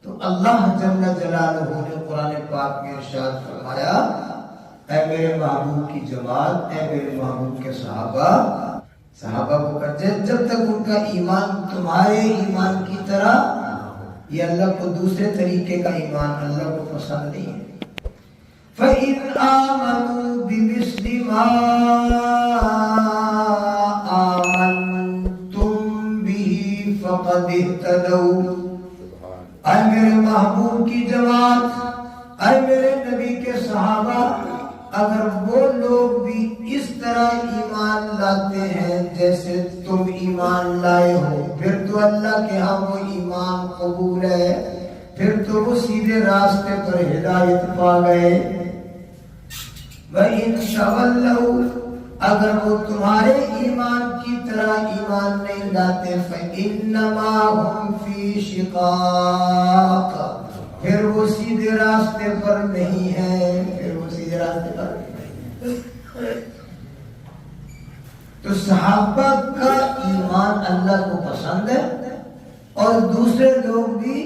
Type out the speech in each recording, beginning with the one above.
تو اللہ جل جلالہ نے قرآن پاک میں ارشاد فرمایا اے میرے محبوب کی جماعت، اے میرے محبوب کے صحابہ کو کہتے جب تک ان کا ایمان تمہارے ایمان کی طرح، یہ اللہ کو دوسرے طریقے کا ایمان اللہ کو پسند نہیں ہے۔ فَإِنْ آمَنُوا بِمِثْلِ مَا آمَنْتُمْ بِهِ فَقَدِ اهْتَدَوْا۔ اے میرے محبوب کی جماعت، اے میرے نبی کے صحابہ، اگر وہ لوگ بھی اس طرح ایمان لاتے ہیں جیسے تم ایمان لائے ہو، پھر تو اللہ کے ہاں وہ ایمان قبول ہے، پھر تو وہ سیدھے راستے پر ہدایت پا گئے۔ وَإِن تَوَلَّوْا، اگر وہ تمہارے ایمان کی طرح ایمان نہیں لاتے، فَإِنَّمَا هُمْ فِي شِقَاقٍ، پھر وہ سیدھے راستے پر نہیں ہے، پھر وہ سیدھے راستے پر نہیں۔ تو صحابہ کا ایمان اللہ کو پسند ہے، اور دوسرے لوگ بھی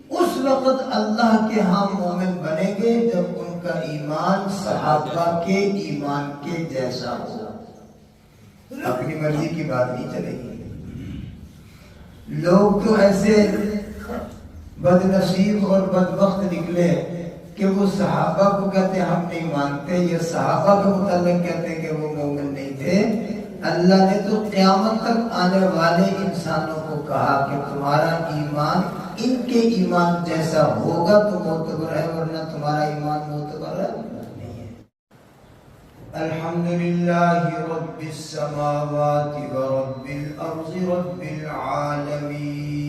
اس وقت اللہ کے ہاں مومن بنیں گے جب ان کا ایمان صحابہ کے ایمان کے جیسا ہو۔ اپنی مرضی کی بات نہیں چلے گی۔ لوگ تو ایسے بد نصیب اور بدبخت نکلے کہ وہ صحابہ کو کہتے ہیں ہم نہیں مانتے، یا صحابہ کے متعلق کہتے ہیں کہ وہ مومن نہیں تھے۔ اللہ نے تو قیامت تک آنے والے انسانوں کو کہا کہ تمہارا ایمان ان کے ایمان جیسا ہوگا تو معتبر ہے، ورنہ تمہارا ایمان معتبر نہیں ہے۔ الحمدللہ رب السماوات ورب الارض رب العالمین،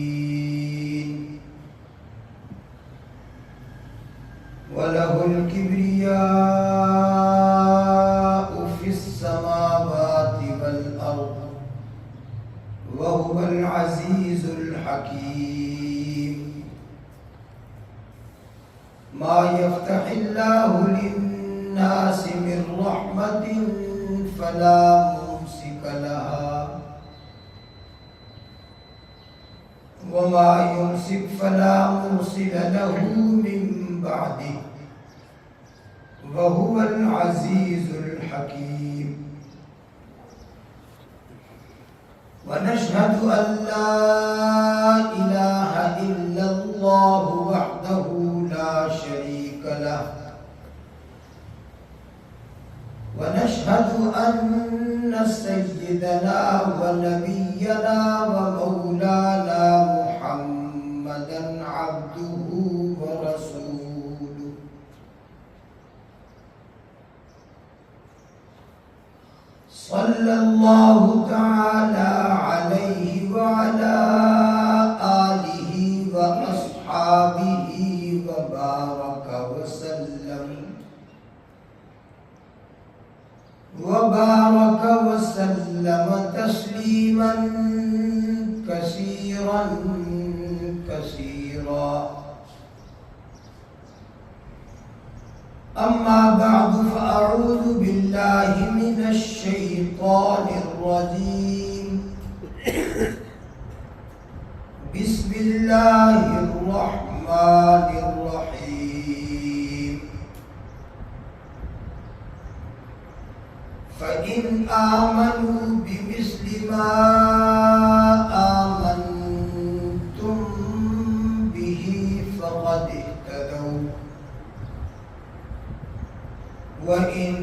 وَلَهُ الْكِبْرِيَاءُ فِي السَّمَاوَاتِ وَالْأَرْضِ وَهُوَ الْعَزِيزُ الْحَكِيمُ۔ مَا يَفْتَحِ اللَّهُ لِلنَّاسِ مِنْ رَحْمَةٍ فَلَا مُمْسِكَ لَهَا وَمَا يُمْسِكْ فَلَا مُرْسِلَ لَهُ مِنْ بعده وهو العزيز الحكيم۔ ونشهد أن لا إله إلا الله وحده لا شريك له، ونشهد أن سيدنا ونبينا ومولانا محمدا عبده ورسوله، صلى الله تعالى عليه وعلى آله وأصحابه وبارك وسلم تسليما كثيرا كثيرا۔ أما بعد، فأعوذ بالله من الشيطان الرجيم، بسم الله الرحمن الرحيم۔ فإن آمنوا بمثل ما آمنتم به فقد اهتدوا، وإن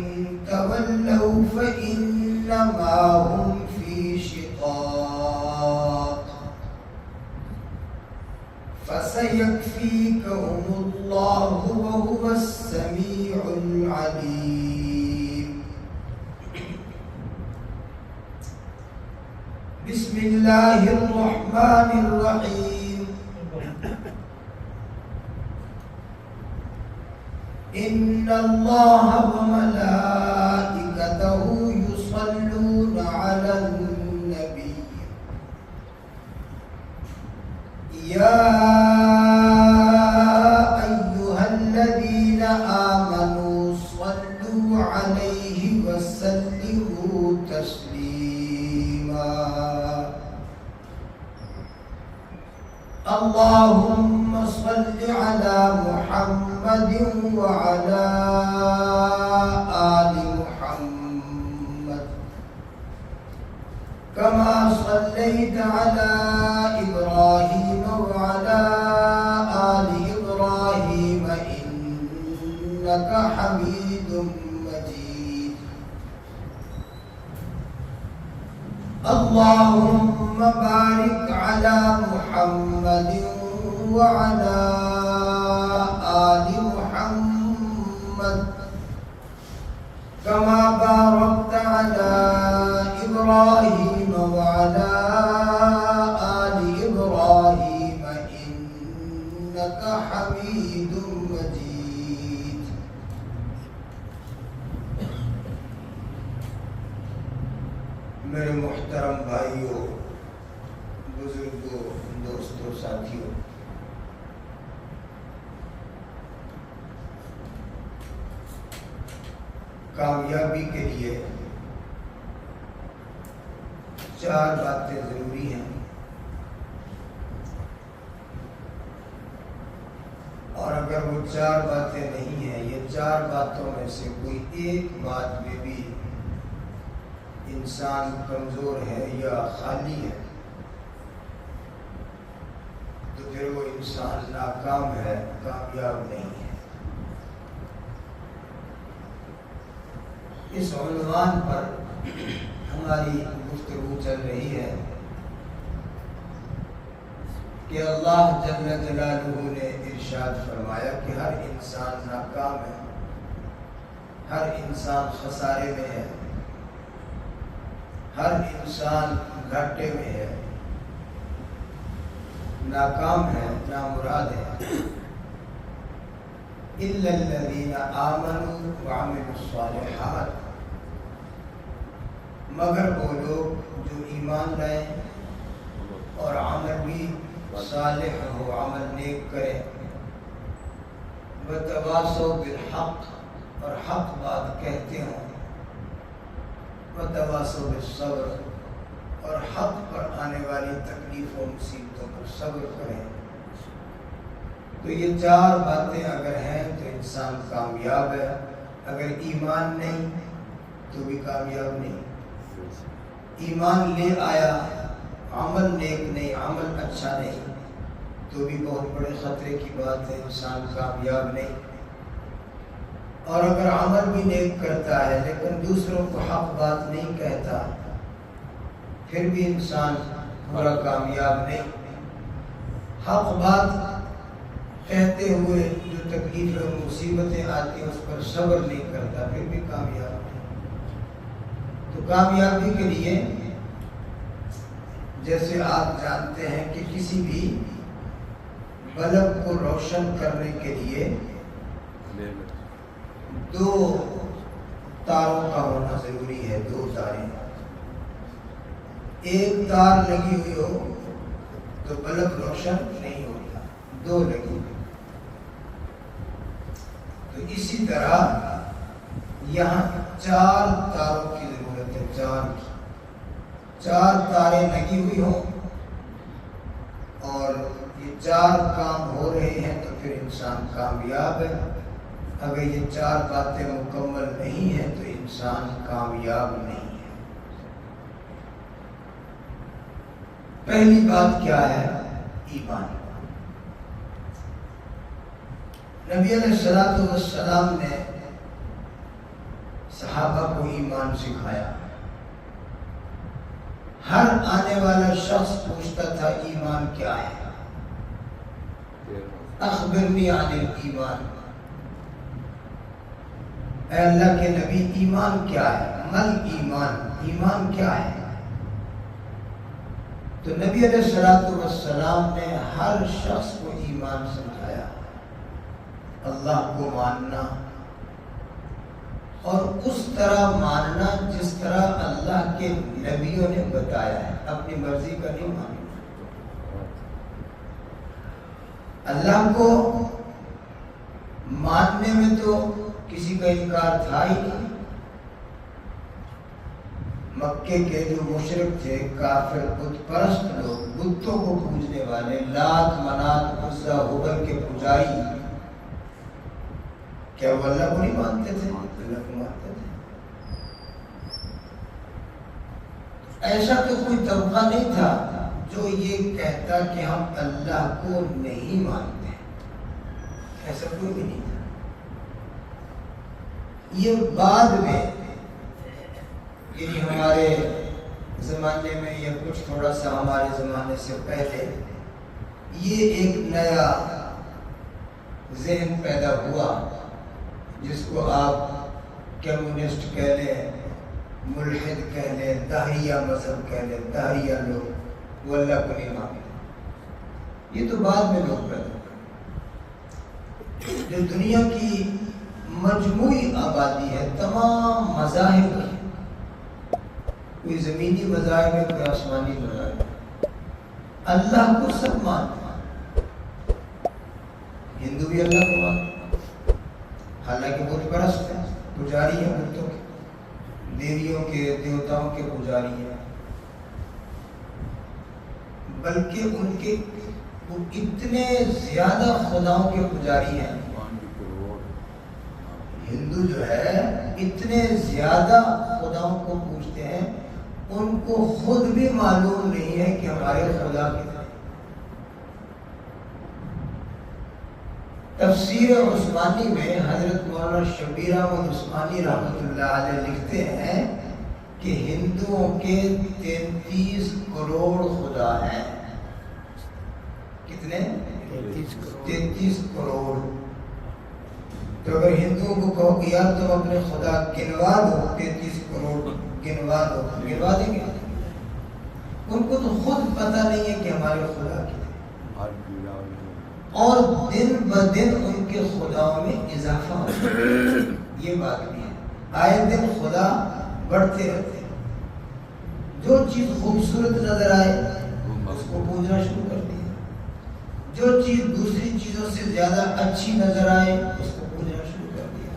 تولوا فإنما هم في شقاق، فسيكفيكهم الله وهو السميع العليم۔ بسم الله الرحمن الرحيم۔ إن الله وملائكته يصلون على النبي، يا أيها الذين آمنوا صلوا عليه وسلموا تسليما۔ اللهم صل محمد وعلى آل محمد كما صليت على إبراهيم وعلى آل إبراهيم إنك حميد مجيد اللهم بارك على محمد وعلى آل محمد كما باركت على إبراهيم وعلى آل إبراهيم إنك حميد مجيد میرے محترم بھائیوں، بزرگوں، دوستوں، ساتھیوں، کامیابی کے لیے 4 باتیں ضروری ہیں، اور اگر وہ 4 باتیں نہیں ہیں، یہ 4 باتوں میں سے کوئی ایک بات میں بھی انسان کمزور ہے یا خالی ہے تو پھر وہ انسان ناکام ہے، کامیاب نہیں ہے۔ اس عنوان پر ہماری گفتگو چل رہی ہے کہ اللہ جل جلالہ نے ارشاد فرمایا کہ ہر انسان ناکام ہے، ہر انسان خسارے میں ہے، ہر انسان گھاٹے میں ہے، ناکام ہے، نامراد ہے۔ إِلَّا الَّذِينَ آمَنُوا وَعَمِلُوا الصَّالِحَاتِ، مگر وہ لوگ جو ایمان لائیں اور عمل بھی صالح ہو، عمل نیک کریں، وَتَوَاصَوْا بِالْحَقِّ، اور حق بات کہتے ہوں، وَتَوَاصَوْا بِالصَّبْرِ، اور حق پر آنے والی تکلیف و مصیبتوں پر صبر کریں۔ تو یہ 4 باتیں اگر ہیں تو انسان کامیاب ہے۔ اگر ایمان نہیں تو بھی کامیاب نہیں۔ ایمان لے آیا، عمل نیک نہیں، عمل اچھا نہیں، تو بھی بہت بڑے خطرے کی بات ہے، انسان کامیاب نہیں۔ اور اگر عمل بھی نیک کرتا ہے لیکن دوسروں کو حق بات نہیں کہتا، پھر بھی انسان پورا کامیاب نہیں۔ حق بات کہتے ہوئے جو تکلیفیں اور مصیبتیں آتی ہیں اس پر صبر نہیں کرتا، پھر بھی کامیاب نہیں۔ تو کامیابی کے لیے جیسے آپ جانتے ہیں کہ کسی بھی بلب کو روشن کرنے کے لیے 2 تاروں کا ہونا ضروری ہے، 2 تاریں۔ ایک تار لگی ہوئی ہو تو بلب روشن نہیں ہوگا، 2 لگی ہوئی۔ تو اسی طرح یہاں 4 تاروں کی ضرورت ہے، 4 تاریں لگی ہوئی ہوں اور یہ 4 کام ہو رہے ہیں تو پھر انسان کامیاب ہے۔ اگر یہ 4 باتیں مکمل نہیں ہیں تو انسان کامیاب نہیں ہے۔ پہلی بات کیا ہے؟ ایمان۔ نبی علیہ السلام نے صحابہ کو ایمان سکھایا۔ ہر آنے والا شخص پوچھتا تھا ایمان کیا ہے؟ اخبرنی عن الایمان، اے اللہ کے نبی ایمان کیا ہے؟ مل ایمان، ایمان کیا ہے؟ تو نبی علیہ السلام نے ہر شخص کو ایمان سمجھایا، اللہ کو ماننا، اور اس طرح ماننا جس طرح اللہ کے نبیوں نے بتایا ہے، اپنی مرضی کا نہیں ماننا۔ اللہ کو ماننے میں تو کسی کا انکار تھا ہی نہیں۔ مکے کے جو مشرک تھے، کافر، بت پرست لوگ، بتوں کو پوجنے والے، لات، منات، عزا، ہبل کے پجاری، کیا وہ اللہ کو نہیں مانتے تھے؟ اللہ کو مانتے تھے۔ ایسا تو کوئی طبقہ نہیں تھا جو یہ کہتا کہ ہم اللہ کو نہیں مانتے، ایسا کوئی بھی نہیں تھا۔ یہ بعد میں یعنی ہمارے زمانے میں یا کچھ تھوڑا سا ہمارے زمانے سے پہلے یہ ایک نیا ذہن پیدا ہوا جس کو آپ کمیونسٹ کہہ لیں، ملحد کہہ لیں، داہیہ مذہب کہہ لیں، داہیہ لوگ، وہ اللہ کو نہیں مانتے۔ یہ تو بعد میں لوگ پیدا ہوئے۔ جو دنیا کی مجموعی آبادی ہے، تمام مذاہب کی، کوئی زمینی مذاہب ہے، کوئی آسمانی مذاہب ہے، اللہ کو سب مانتے ہیں۔ ہندو بھی اللہ کو مانتے ہیں، حالانکہ بت پرست ہیں، پجاری ہیں بتوں کے، دیویوں کے، دیوتاؤں کے پجاری ہیں، بلکہ ان کے وہ اتنے زیادہ خداؤں کے پجاری ہیں۔ ہندو جو ہے اتنے زیادہ خداؤں کو پوجتے ہیں، ان کو خود بھی معلوم نہیں ہے کہ ہمارے خدا کتنے۔ تفسیر عثمانی میں حضرت مولانا شبیر احمد عثمانی رحمۃ اللہ علیہ لکھتے ہیں کہ ہندوؤں کے 33 کروڑ خدا ہیں۔ کتنے؟ 33 کروڑ۔ تو اگر ہندوؤں کو کہو کہ یار تم اپنے خدا گنوا دو، 33 کروڑ گنوا دو، گنوا دیں گے؟ ان کو تو خود پتہ نہیں ہے کہ ہمارے خدا کتنے، اور دن بدن ان کے خداؤں میں اضافہ ہوتا ہے۔ یہ بات بھی ہے، آئے دن خدا بڑھتے رہتے ہیں۔ جو چیز خوبصورت نظر آئے اس کو پوجنا شروع کر دیا، جو چیز دوسری چیزوں سے زیادہ اچھی نظر آئے اس کو پوجنا شروع کر دیا،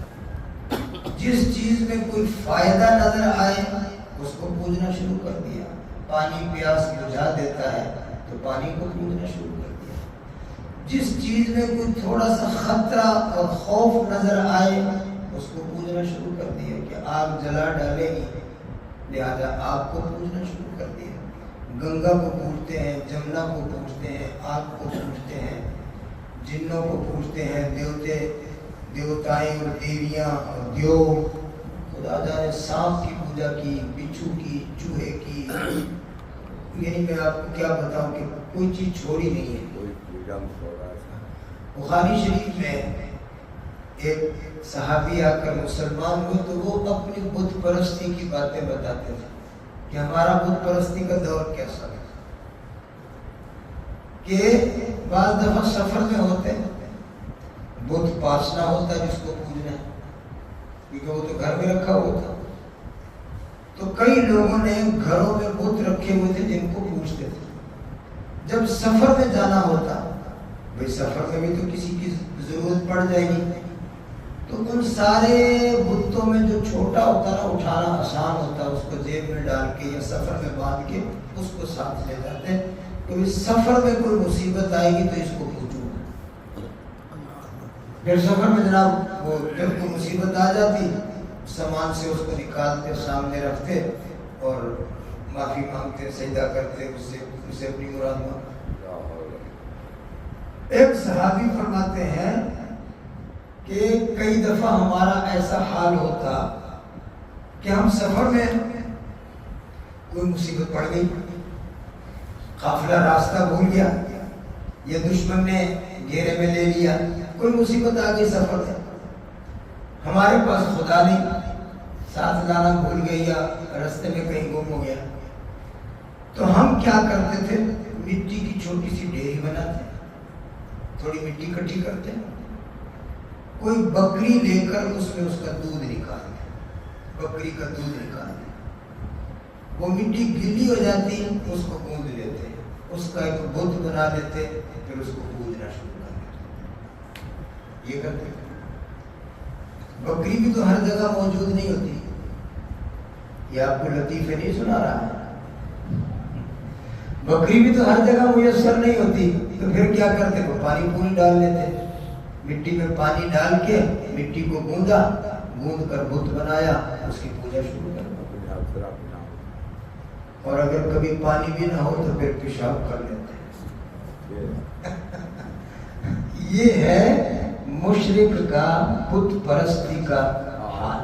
جس چیز میں کوئی فائدہ نظر آئے اس کو پوجنا شروع کر دیا۔ پانی پیاس بجھا دیتا ہے تو پانی کو پوجنا شروع کر دیا۔ جس چیز میں کوئی تھوڑا سا خطرہ اور خوف نظر آئے اس کو پوجنا شروع کر دیا کہ آگ جلا ڈالے گی، لہذا آگ کو پوجنا شروع کر دیا۔ گنگا کو پوجتے ہیں، جمنا کو پوجتے ہیں، آگ کو پوجتے ہیں، جنوں کو پوجتے ہیں، دیوتائیں اور دیویاں اور دیو، خدا جانے سانپ کی پوجا کی، بچھو کی، چوہے کی، یعنی میں آپ کو کیا بتاؤں کہ کوئی چیز چھوڑی نہیں ہے۔ بخاری شریف میں ایک صحابی آ کر مسلمان ہوئے تو وہ اپنی بت پرستی کی باتیں بتاتے تھے کہ ہمارا بت پرستی کا دور کیسا ہے، کہ بعض دفعہ سفر میں ہوتے بت پاس نہ ہوتا جس کو پوجنا ہے، کیونکہ وہ تو گھر میں رکھا ہوا تھا، تو کئی لوگوں نے گھروں میں بت رکھے ہوئے تھے جن کو پوجتے تھے۔ جب سفر میں جانا ہوتا، بھئی سفر میں بھی تو کسی کی ضرورت پڑ جائے گی، تو ان سارے بتوں میں جو چھوٹا ہوتا نا، اٹھانا آسان ہوتا، اس کو جیب میں ڈال کے یا سفر میں باندھ کے اس کو ساتھ لے جاتے ہیں، تو اس سفر میں کوئی مصیبت آئے گی تو اس کو پوجو۔ پھر سفر میں جناب وہ جب کوئی مصیبت آ جاتی، سامان سے اس کو نکالتے، سامنے رکھتے اور معافی مانگتے، سجدہ کرتے، اسے اپنی مراد مانگتے۔ ایک صحابی فرماتے ہیں کہ کئی دفعہ ہمارا ایسا حال ہوتا کہ ہم سفر میں کوئی مصیبت پڑ گئی، قافلہ راستہ بھول گیا یا دشمن نے گھیرے میں لے لیا، کوئی مصیبت آ گئی سفر میں، ہمارے پاس خدا نہیں، ساتھ لانا بھول گئی یا راستے میں کہیں گم ہو گیا، تو ہم کیا کرتے تھے، مٹی کی چھوٹی سی ڈھیری بناتے، تھوڑی مٹی اکٹھی کرتے، کوئی بکری لے کر اس میں اس کا دودھ نکالتے، بکری کا دودھ نکالتے، وہ مٹی گیلی ہو جاتی ہے، اس کو گوندھ لیتے، اس کا ایک بت بنا لیتے، پھر اس کو پوجنا شروع کر دیتے۔ یہ کرتے، بکری بھی تو ہر جگہ موجود نہیں ہوتی، یہ آپ کو لطیفے نہیں سنا رہا ہے، بکری بھی تو ہر جگہ میسر نہیں ہوتی، تو پھر کیا کرتے، وہ پانی پوری ڈال لیتے، مٹی میں پانی ڈال کے مٹی کو گوندا، گوند کر بت بنایا، اس کی پوجا شروع کر دی۔ اور اگر کبھی پانی بھی نہ ہو تو پھر پیشاب کر لیتے ہیں۔ یہ ہے مشرک کا بت پرستی کا حال۔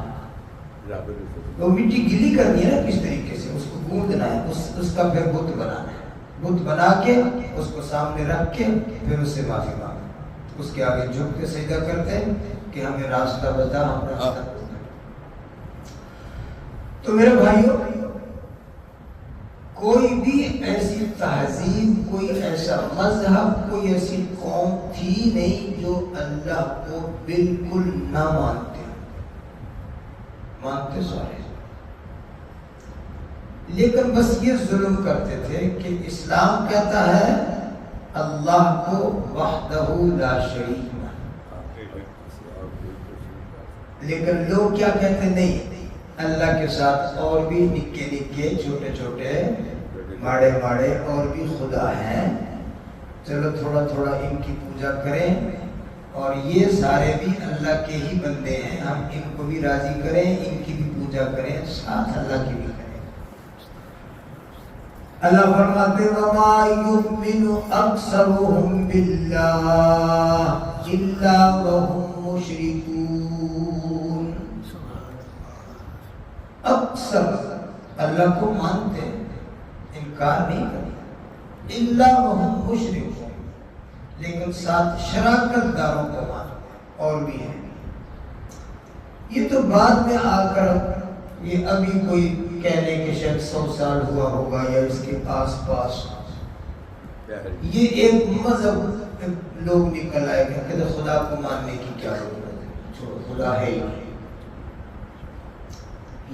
وہ مٹی گیلی کرنی ہے نا کس طریقے سے، اس کو گوندنا ہے، اس کا پھر بت بنانا ہے، بت بنا کے اس کو سامنے رکھ کے پھر اس سے معافی مانگتے، اس کے آگے جھک کے سجدہ کرتے ہیں کہ ہمیں راستہ بتا، ہم راستہ بتا۔ تو میرے بھائیوں، کوئی بھی ایسی تہذیب، کوئی ایسا مذہب، کوئی ایسی قوم تھی نہیں جو اللہ کو بالکل نہ مانتے سارے، لیکن بس یہ ظلم کرتے تھے کہ اسلام کہتا ہے اللہ کو وحدہ لا شریک مان، لیکن لوگ کیا کہتے نہیں، اللہ کے ساتھ اور بھی نکے نکے چھوٹے چھوٹے ماڑے ماڑے اور بھی خدا ہیں، چلو تھوڑا تھوڑا ان کی پوجا کریں، اور یہ سارے بھی اللہ کے ہی بندے ہیں، ہم ان کو بھی راضی کریں، ان کی بھی پوجا کریں، ساتھ اللہ کی بھی کریں۔ اللہ فرماتے وَمَا يُؤْمِنُ أَكْثَرُهُمْ بِاللَّهِ إِلَّا وَهُمْ مُشْرِكُونَ۔ اکثر اللہ کو مانتے، انکار نہیں کرتے، إِلَّا وَهُمْ مُشْرِكُونَ، لیکن ساتھ شراکت داروں کو مانتے اور بھی ہیں۔ یہ تو بعد میں آ کر، یہ ابھی کوئی کہنے کہ شاید 100 سال ہوا ہوگا یا اس کے آس پاس، یہ ایک مذہب لوگ نکل آئے گا کہ خدا کو ماننے کی کیا ضرورت ہے، چھوڑو خدا ہے ہی نہیں۔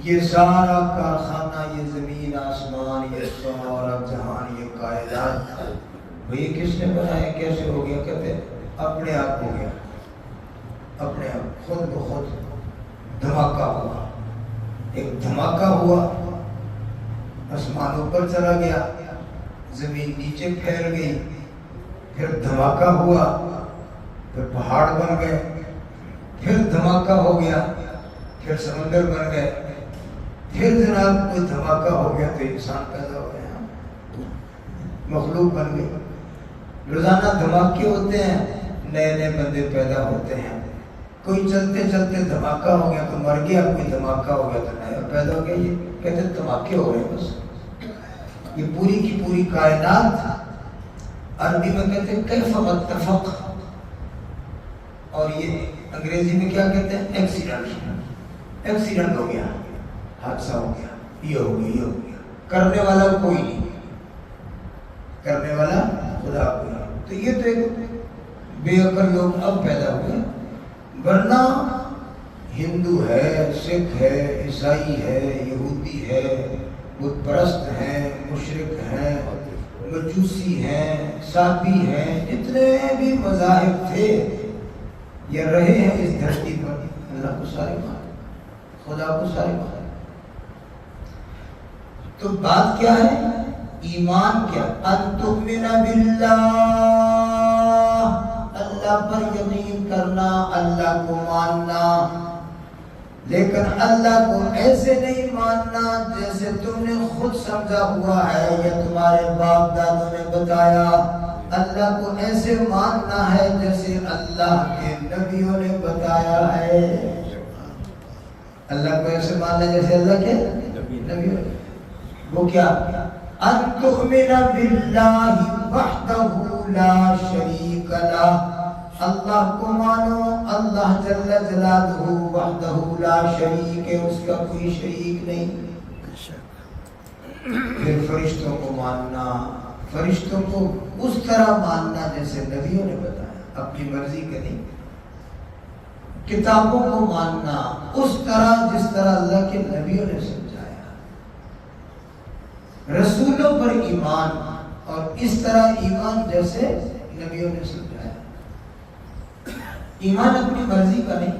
یہ سارا کارخانہ، یہ زمین آسمان، یہ سارا جہان، یہ کائنات، یہ کس نے بنایا، کیسے ہو گیا؟ کہتے اپنے آپ ہو گیا، اپنے آپ، خود بخود دھماکہ ہوا، ایک دھماکہ ہوا، آسمان اوپر چلا گیا، زمین نیچے پھیل گئی، پھر دھماکہ ہوا، پھر پہاڑ بن گئے، پھر دھماکہ ہو گیا، پھر سمندر بن گئے، پھر جناب کوئی دھماکہ ہو گیا تو انسان پیدا ہو گیا، مخلوق بن گئی۔ روزانہ دھماکے ہوتے ہیں، نئے نئے بندے پیدا ہوتے ہیں، کوئی چلتے چلتے دھماکہ ہو گیا تو مر گیا، کوئی دھماکہ ہو گیا تو نیا پیدا ہو گیا۔ یہ کہتے ہیں دھماکے ہو رہے ہیں بس، یہ پوری کی پوری کائنات، عربی میں کہتے ہیں کیف واتفق، اور یہ انگریزی میں کیا کہتے ہیں ایکسیڈنٹ ہو گیا، حادثہ ہو گیا، یہ ہو گیا، یہ ہو گیا، کرنے والا کوئی نہیں، کرنے والا خدا کوئی نہیں۔ تو یہ تو ایک بے عقل لوگ اب پیدا ہوئے، ورنہ ہندو ہے، سکھ ہے، عیسائی ہے، یہودی ہے، بت پرست ہیں، مشرک ہیں، مجوسی ہیں، صابی ہیں، جتنے بھی مذاہب تھے یا رہے ہیں اس دھرتی پر، اللہ کو سارے مانے، خدا کو سارے مانے۔ تو بات کیا ہے؟ ایمان کیا؟ ان تؤمن باللہ، اللہ پر یقین کرنا، اللہ کو ماننا، لیکن اللہ کو ایسے نہیں ماننا جیسے تم نے خود سمجھا ہوا ہے یا تمہارے باپ دادوں نے بتایا۔ اللہ کو ایسے ماننا ہے جیسے اللہ کے نبیوں نے بتایا ہے۔ اللہ کو ایسے ماننا جیسے اللہ کے نبیوں نے، وہ کیا؟ ان تؤمن باللہ وحدہ لا شریک لہ، اللہ کو مانو، اللہ جل جلالہ وحدہ لا شریک ہے، اس کا کوئی شریک نہیں۔ پھر فرشتوں کو ماننا، فرشتوں کو اس طرح ماننا جیسے نبیوں نے بتایا، اپنی مرضی کے نہیں۔ کتابوں کو ماننا اس طرح جس طرح اللہ کے نبیوں نے سمجھایا۔ رسولوں پر ایمان، اور اس طرح ایمان جیسے نبیوں نے سمجھایا۔ ایمان اپنی مرضی کا نہیں،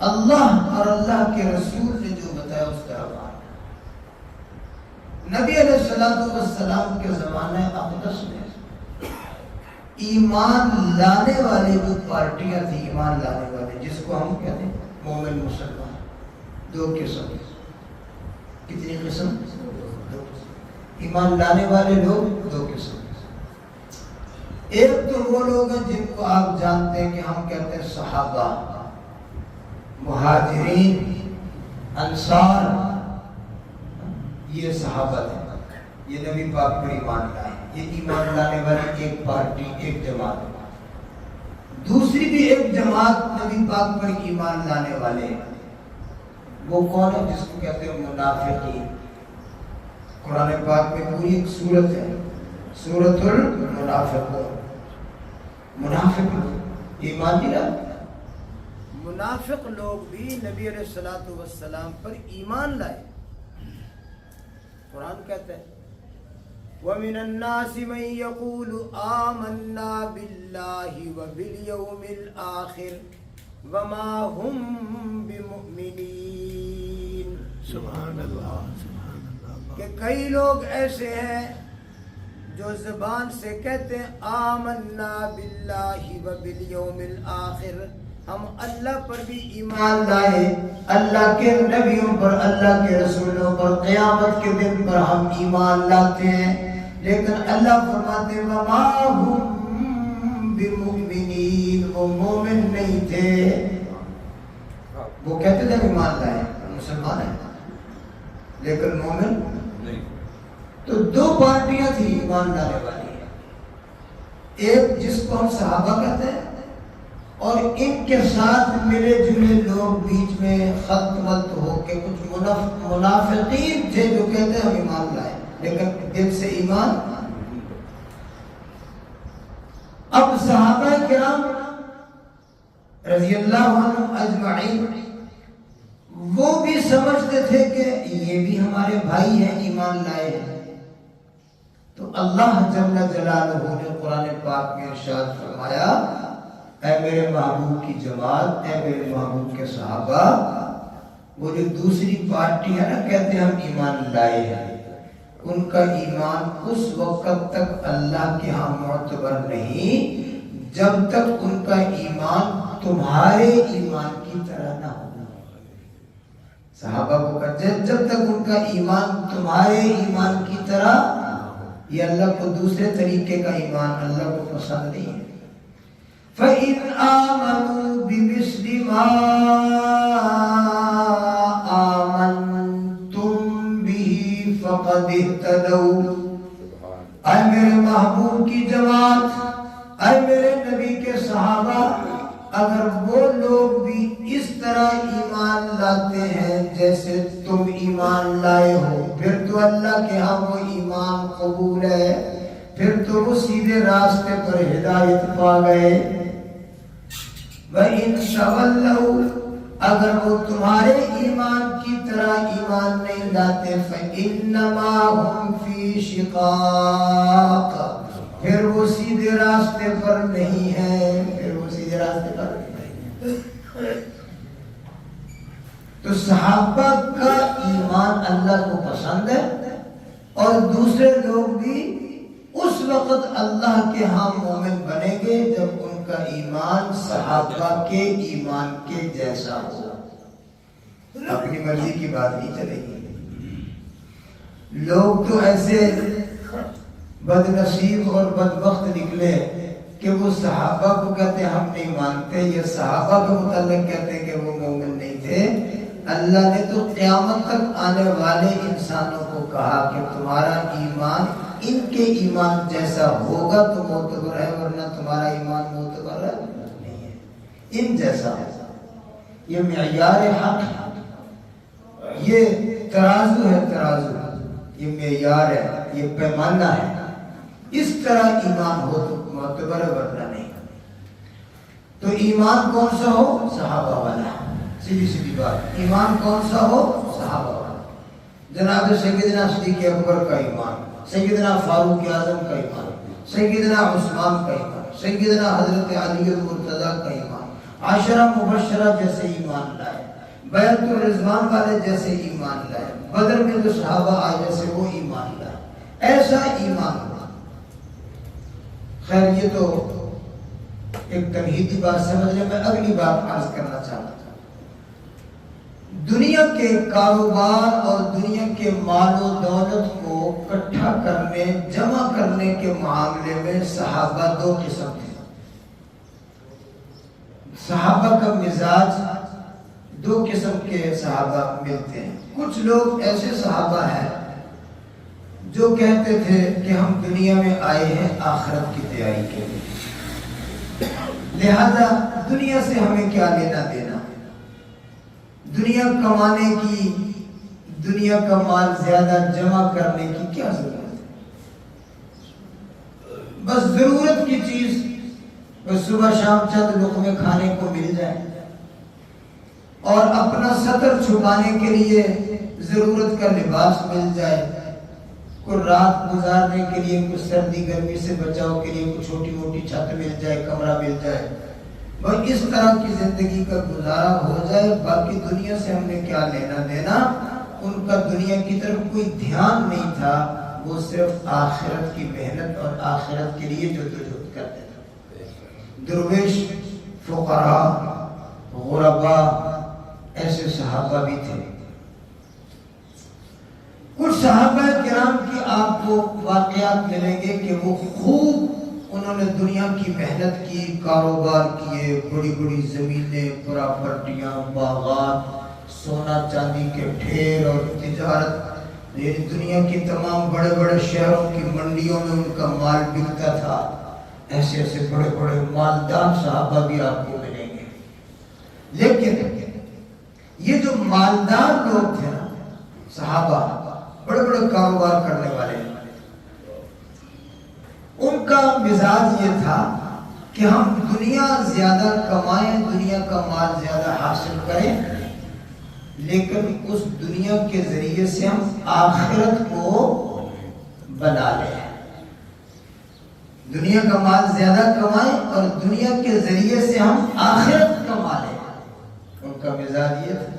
اللہ اور اللہ کے رسول نے جو بتایا اس طرح ماننا۔ نبی علیہ السلام کے زمانے اقدس میں ایمان لانے والے جو پارٹیاں تھیں، ایمان لانے والے جس کو ہم کہتے ہیں مومن مسلمان، دو قسم. کتنی قسم؟ دو قسم. ایمان لانے والے لوگ دو قسم. ایک تو وہ لوگ ہیں جن کو آپ جانتے ہیں کہ ہم کہتے ہیں صحابہ، مہاجرین، انصار، یہ صحابہ تھے، یہ نبی پاک پر ایمان لائے. یہ ایمان لانے والی ایک پارٹی، ایک جماعت. دوسری بھی ایک جماعت نبی پاک پر ایمان لانے والے، وہ کون ہے؟ جس کو کہتے ہیں منافقین. قرآن پاک میں پوری ایک سورت ہے، سورۃ المنافقون. منافق لوگ ایمان نہیں لاتے. منافق لوگ بھی نبی علیہ الصلوۃ والسلام پر ایمان لائے. قرآن کہتا ہے وَمِنَ النَّاسِ مَن يَقُولُ آمَنَّا بِاللَّهِ وَبِالْيَوْمِ الْآخِرِ وَمَا هُمْ بِمُؤْمِنِينَ. سبحان اللہ. کہ کئی لوگ ایسے ہیں جو زبان سے کہتے ہیں آمنا باللہ وبالیوم الآخر، ہم اللہ پر بھی ایمان لائے، اللہ کے نبیوں پر، اللہ کے رسولوں پر، قیامت کے دن پر ہم ایمان لاتے ہیں، لیکن اللہ فرماتے ہیں وما ہم بمؤمنین، وہ مومن نہیں تھے. وہ کہتے تھے ایمان لائے، مسلمان ہیں، لیکن مومن نہیں. تو دو پارٹیاں تھیں ایمان لانے والی. ایک جس کو ہم صحابہ کہتے ہیں، اور ان کے ساتھ ملے جلے لوگ بیچ میں خلط ملط ہو کے کچھ منافقین تھے جو کہتے ہیں ہم ایمان لائے لیکن دل سے ایمان. اب صحابہ کرام رضی اللہ عنہم اجمعین وہ بھی سمجھتے تھے کہ یہ بھی ہمارے بھائی ہیں، ایمان لائے ہیں. تو اللہ جل جلالہ نے قرآن پاک میں ارشاد فرمایا اے میرے محبوب کی جماعت، اے میرے محبوب کے صحابہ، وہ جو دوسری پارٹی ہے نا کہتے ہیں ہم ایمان لائے ہیں، ان کا ایمان اس وقت تک اللہ کے ہاں معتبر نہیں جب تک ان کا ایمان تمہارے ایمان کی طرح نہ ہو. صحابہ کو کہتے ہیں جب تک ان کا ایمان تمہارے ایمان کی طرح، یہ اللہ کو دوسرے طریقے کا ایمان اللہ کو پسند نہیں ہے. فَإِنْ آمَنُوا بِمِثْلِ مَا آمَنْتُمْ بِهِ فَقَدِ اهْتَدَوْا. اے میرے محبوب کی جماعت، اے میرے نبی کے صحابہ، اگر وہ لوگ بھی اس طرح ایمان لاتے ہیں جیسے تم ایمان لائے ہو، پھر تو اللہ کے ہاں وہ ایمان قبول ہے، پھر تو وہ سیدھے راستے پر ہدایت پا گئے. وَإِن تَوَلَّوْا، اگر وہ تمہارے ایمان کی طرح ایمان نہیں لاتے، فَإِنَّمَا هُمْ فِي شِقَاقٍ، پھر وہ سیدھے راستے پر نہیں ہے، پھر وہ سیدھے راستے پر نہیں ہے. تو صحابہ کا ایمان اللہ کو پسند ہے، اور دوسرے لوگ بھی اس وقت اللہ کے ہاں مومن بنیں گے جب ان کا ایمان صحابہ کے ایمان کے جیسا ہو. اپنی مرضی کی بات نہیں چلے گی. لوگ تو ایسے بد نصیب اور بدبخت نکلے کہ وہ صحابہ کو کہتے ہیں ہم نہیں مانتے، یہ صحابہ کے متعلق کہتے ہیں کہ وہ مومن نہیں تھے. اللہ نے تو قیامت تک آنے والے انسانوں کو کہا کہ تمہارا ایمان ان کے ایمان جیسا ہوگا تو معتبر ہے، ورنہ تمہارا ایمان معتبر نہیں ہے، ان جیسا ہے. یہ معیار حق ہے، یہ ترازو ہے، ترازو، یہ معیار ہے، یہ پیمانہ ہے. اس طرح ایمان ہو تو معتبر ہے، ورنہ نہیں. تو ایمان کون سا ہو؟ صحابہ والا. سیدھی سیدھی بات، ایمان کون سا ہو؟ صحابہ والا. جناب سیدنا صدیق اکبر کا ایمان، سیدنا فاروق اعظم کا ایمان، سیدنا عثمان کا ایمان، سیدنا حضرت علی المرتضیٰ کا ایمان، عشرہ مبشرہ جیسے ایمان لائے، بیعت الرضوان والے جیسے ایمان لائے، بدر میں جو صحابہ آئے جیسے وہ ایمان لائے. ایسا ایمان ہوا. خیر یہ تو ایک تمہیدی بات سمجھ لیں. میں اگلی بات عرض کرنا چاہتا تھا. دنیا کے کاروبار اور دنیا کے مال و دولت کو اکٹھا کرنے جمع کرنے کے معاملے میں صحابہ دو قسم تھے. صحابہ کا مزاج دو قسم کے صحابہ ملتے ہیں. کچھ لوگ ایسے صحابہ ہیں جو کہتے تھے کہ ہم دنیا میں آئے ہیں آخرت کی تیاری کے لیے، لہذا دنیا سے ہمیں کیا لینا دینا، دنیا کمانے کی، دنیا کا مال زیادہ جمع کرنے کی کیا ضرورت ہے، بس ضرورت کی چیز بس صبح شام چند لقمے کھانے کو مل جائے اور اپنا سطر چھپانے کے لیے ضرورت کا لباس مل جائے، کوئی رات گزارنے کے لیے، کچھ سردی گرمی سے بچاؤ کے لیے کوئی چھوٹی موٹی چھت مل جائے، کمرہ مل جائے، بس اس طرح کی زندگی کا گزارا ہو جائے. باقی دنیا سے ہم نے کیا لینا دینا. ان کا دنیا کی طرف کوئی دھیان نہیں تھا، وہ صرف آخرت کی محنت اور آخرت کے لیے جدوجہد کرتے تھے. درویش، فقراء، غرباء ایسے صحابہ بھی تھے. کچھ صحابہ کرام کی آپ کو واقعات ملیں گے کہ وہ خوب انہوں نے دنیا کی محنت کی، کاروبار کیے، بڑی بڑی زمینیں، پراپرٹیاں، باغات، سونا چاندی کے ڈھیر اور تجارت، یعنی دنیا کی تمام بڑے بڑے شہروں کی منڈیوں میں ان کا مال بکتا تھا. ایسے ایسے بڑے بڑے مالدار صحابہ بھی آپ کو ملیں گے. لیکن یہ جو مالدار لوگ تھے نا صحابہ، بڑے بڑے کاروبار کرنے والے، ان کا مزاج یہ تھا کہ ہم دنیا زیادہ کمائیں، دنیا کا مال زیادہ حاصل کریں، لیکن اس دنیا کے ذریعے سے ہم آخرت کو بنا لیں. دنیا کا مال زیادہ کمائیں اور دنیا کے ذریعے سے ہم آخرت کما لیں. ان کا مزاج یہ تھا.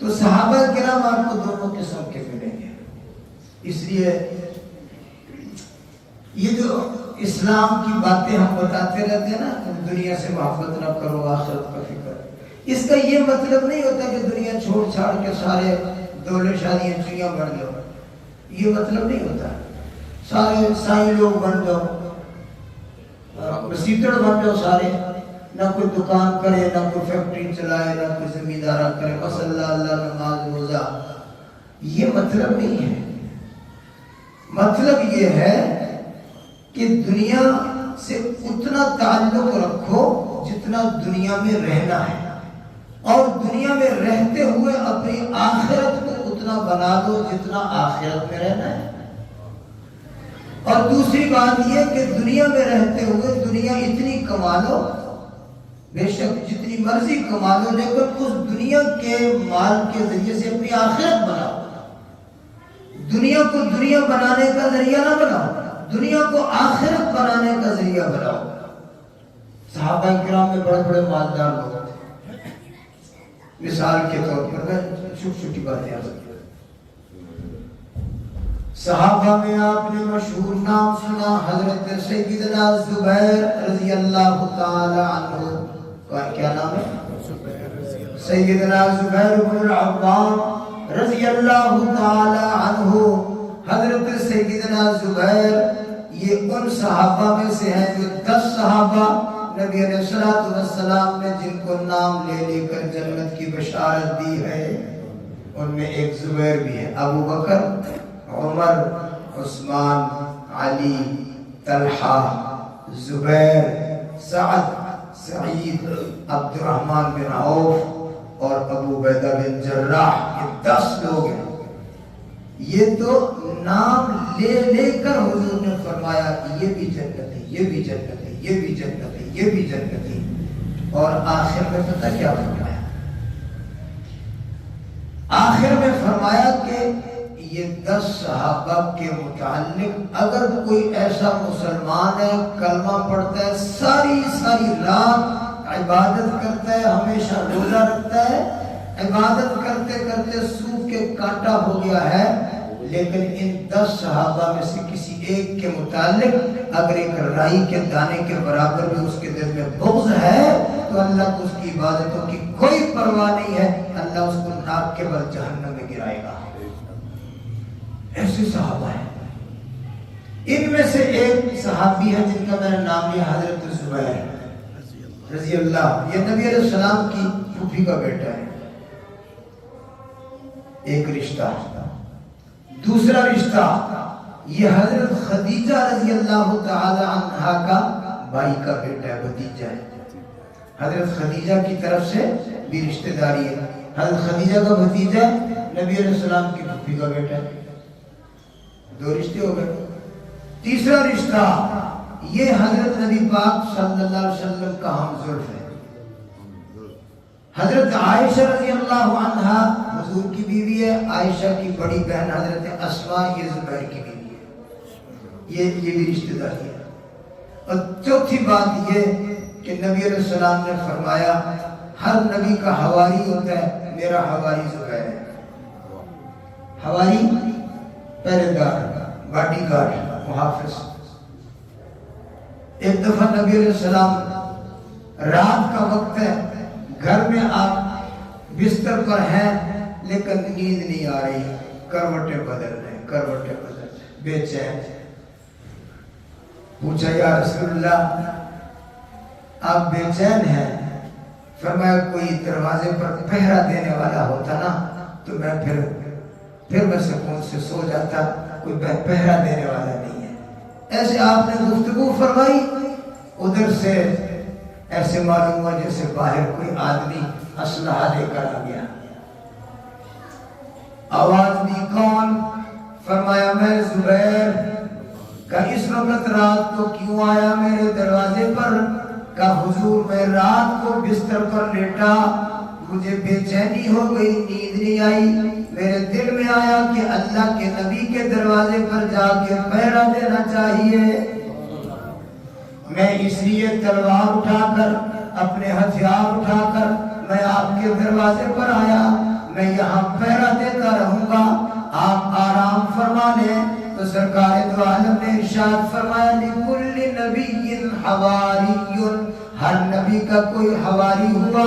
تو صحابہ کرام آپ کو دونوں قسم کے ملیں گے. اس لیے یہ جو اسلام کی باتیں ہم بتاتے رہتے ہیں نا، دنیا سے محبت نہ کرو، آخرت کا فکر، اس کا یہ مطلب نہیں ہوتا کہ دنیا چھوڑ چھاڑ کے سارے دولے شادیاں چڑیاں بن جاؤ. یہ مطلب نہیں ہوتا. سارے سائیں لوگ بن جاؤ، مسیطڑ بن جاؤ سارے، نہ کوئی دکان کرے، نہ کوئی فیکٹری چلائے، نہ کوئی زمیندارہ کرے، بس اللہ اللہ، نماز روزہ. یہ مطلب نہیں ہے. مطلب یہ ہے کہ دنیا سے اتنا تعلق رکھو جتنا دنیا میں رہنا ہے، اور دنیا میں رہتے ہوئے اپنی آخرت کو اتنا بنا دو جتنا آخرت میں رہنا ہے. اور دوسری بات یہ کہ دنیا میں رہتے ہوئے دنیا اتنی کما لو، بے شک جتنی مرضی کما لو، لیکن اس دنیا کے مال کے ذریعے سے اپنی آخرت بناؤ. دنیا کو دنیا بنانے کا ذریعہ نہ بناؤ، دنیا کو آخرت بنانے کا ذریعہ بناؤ. صحابہ کرام میں بڑے بڑے مالدار لوگ تھے. مثال کے طور پر میں چھوٹی چھوٹی باتیں عرض کرتا ہوں. صحابہ میں آپ نے مشہور نام سنا حضرت سیدنا زبیر رضی اللہ تعالی عنہ. کیا نام ہے؟ سیدنا زبیر بن العوام رضی اللہ تعالی عنہ. حضرت سیدنا زبیر یہ ان صحابہ میں سے ہیں جو 10 صحابہ نبی علیہ السلام نے جن کو نام لے لے کر جنت کی بشارت دی ہے. ان میں ایک زبیر بھی ہے. ابو بکر، عمر، عثمان، علی، طلحہ، زبیر، سعد، سعید، عبد الرحمن بن عوف اور ابو عبیدہ بن جراح. یہ 10 لوگ ہیں. یہ تو نام لے لے کر حضور نے فرمایا کہ یہ بھی جنت ہے، یہ بھی جنت ہے، یہ بھی جنت ہے، یہ بھی جنت ہے. اور آخر میں پتہ کیا فرمایا؟ آخر میں فرمایا کہ یہ 10 صحابہ کے متعلق اگر کوئی ایسا مسلمان ہے کلمہ پڑھتا ہے، ساری رات عبادت کرتا ہے، ہمیشہ روزہ رکھتا ہے، عبادت کرتے کرتے سوکھ کے کانٹا ہو گیا ہے، لیکن ان 10 صحابہ میں سے کسی ایک کے متعلق اگر ایک رائی کے دانے کے برابر بھی اس کے دل میں بغض ہے تو اللہ کو اس کی عبادتوں کی کوئی پرواہ نہیں ہے، اللہ اس کو ناک کے بل جہنم میں گرائے گا۔ ایسے صحابہ ہیں۔ ان میں سے ایک صحابی ہے جن کا میں نے نام لیا، حضرت زبیر رضی اللہ، یہ نبی علیہ السلام کی پھوپھی کا بیٹا ہے۔ ایک رشتہ، دوسرا رشتہ یہ حضرت خدیجہ رضی اللہ تعالی عنہا کا بھائی کا بیٹا ہے، بھتیجا ہے۔ حضرت خدیجہ کی طرف سے بھی رشتہ داری ہے، حضرت خدیجہ کا بھتیجا نبی علیہ السلام کی پھوپھی کا بیٹا ہے، 2 رشتے ہو گئے۔ تیسرا رشتہ یہ حضرت نبی پاک صلی اللہ علیہ وسلم کا ہمزلف ہے، حضرت عائشہ رضی اللہ عنہا حضور کی بیوی ہے، عائشہ کی بڑی بہن حضرت اسماء یہ زبیر کی بیوی ہے، یہ بھی رشتہ داری ہے۔ اور چوتھی بات یہ کہ نبی علیہ السلام نے فرمایا ہر نبی کا حواری ہوتا ہے، میرا حواری زبیر ہے۔ حواری پہرے دار، باڈی گارڈ، محافظ۔ ایک دفعہ نبی علیہ السلام رات کا وقت ہے، گھر میں آپ بستر پر ہیں لیکن نیند نہیں آ رہی، کروٹیں بدل رہے، بے چین۔ پوچھا یا رسول اللہ آپ بے چین ہیں؟ فرمایا کوئی دروازے پر پہرا دینے والا ہوتا نا تو میں پھر میں سکون سے سو جاتا، کوئی پہرا دینے والا نہیں ہے۔ ایسے آپ نے گفتگو فرمائی، ادھر سے ایسے معلوم ہوا جیسے باہر کوئی آدمی اسلحہ لے کر آ گیا۔ آواز دی کون؟ فرمایا میں زبیر۔ کہ اس وقت رات کو کیوں آیا میرے دروازے پر؟ کہ حضور میں رات کو بستر پر لیٹا، مجھے بے چینی ہو گئی، نیند نہیں آئی، میرے دل میں آیا کہ اللہ کے نبی کے دروازے پر جا کے پہرا دینا چاہیے۔ میں اس لیے تلوار اٹھا کر، اپنے ہتھیار اٹھا کر میں آپ کے دروازے پر آیا، میں یہاں پہرا دیتا رہوں گا، آپ آرام فرما لیں۔ تو سرکار دو عالم نے ارشاد فرمایا لِكُلِّ نَبِيٍّ حَوَارِيٌّ، ہر نبی کا کوئی حواری ہوا،